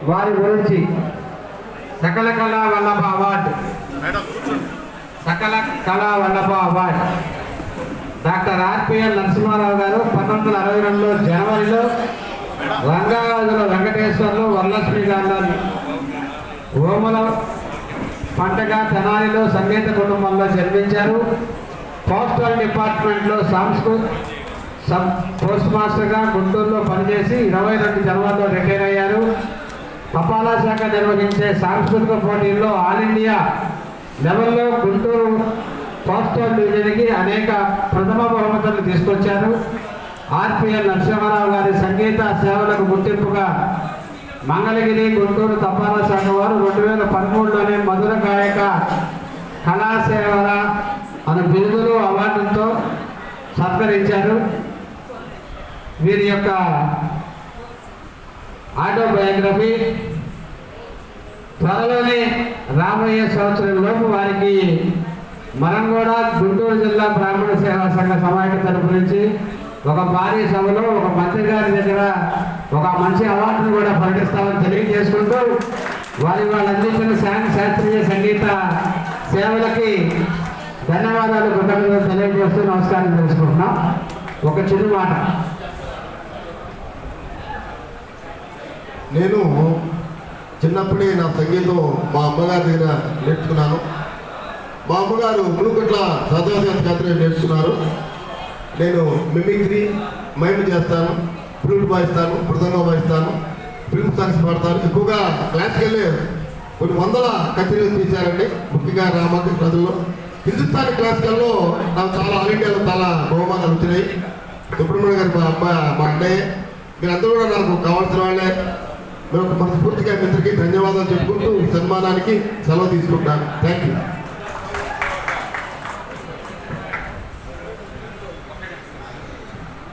వారి గురించి సకల కళా వల్లభ అవార్డు, సకల కళా వల్లభ అవార్డు డాక్టర్ ఆర్పిఎల్ నరసింహారావు గారు 1962లో జనవరిలో రంగారాజుల వెంకటేశ్వర్లు వరలక్ష్మి గారు ఓమల పంటగ తెనాలిలో సంగీత కుటుంబంలో జన్మించారు. పోస్టల్ డిపార్ట్మెంట్లో పోస్ట్ మాస్టర్గా గుంటూరులో పనిచేసి 22 జనవరిలో రిటైర్ అయ్యారు. తపాలా శాఖ నిర్వహించే సాంస్కృతిక పోటీల్లో ఆల్ ఇండియా లెవెల్లో గుంటూరు పోస్టల్ డివిజన్కి అనేక ప్రథమ బహుమతులు తీసుకొచ్చారు. ఆర్పిఎల్ నరసింహారావు గారి సంగీత సేవలకు గుర్తింపుగా మంగళగిరి గుంటూరు తపాలా శాఖ వారు 2013లోనే మధుర గాయక కళాసేవల అనే బిరుదులు అవార్డులతో సత్కరించారు. వీరి యొక్క ఆటోబయోగ్రఫీ త్వరలోనే రాబోయే సంవత్సరంలోపు వారికి మనం కూడా గుంటూరు జిల్లా బ్రాహ్మణ సేవా సంఘ సమాఖ్య తరపు నుంచి ఒక భారీ సభలో ఒక మంత్రి గారి దగ్గర ఒక మంచి అవార్డును కూడా ప్రకటిస్తామని తెలియజేసుకుంటూ వాళ్ళు అందించిన శాస్త్రీయ సంగీత సేవలకి ధన్యవాదాలు కృతజ్ఞతలు తెలియజేస్తూ నమస్కారం తెలుసుకుంటున్నాం. ఒక చిన్న మాట, నేను చిన్నప్పుడే నా సంగీతం మా అమ్మగారి దగ్గర నేర్చుకున్నాను. మా అమ్మగారు మునుకట్ల సదాశివ నేర్చుకున్నారు. నేను మిమిక్రీ, మైమ్ చేస్తాను, ఫ్లూట్ వాయిస్తాను, మృదంగం వాయిస్తాను, ఫిల్మ్ సాంగ్స్ పాడతాను. ఎక్కువగా క్లాసికల్ కొన్ని వందల కచేరీలు తీశారండి. ముఖ్యంగా రామకృష్ణ ప్రజల్లో హిందుస్థానీ క్లాసికల్లో నాకు చాలా ఆల్ ఇండియాలో చాలా బహుమానాలు వచ్చినాయి. సుబ్రహ్మణ్య గారు మా అన్నయ్య, మీరందరూ కూడా నాకు కావాల్సిన వాళ్ళే. మీరు మనస్ఫూర్తిగా మిత్రుడికి ధన్యవాదాలు చెప్పుకుంటూ ఈ సన్మానానికి సెలవు తీసుకుంటాను. Thank you.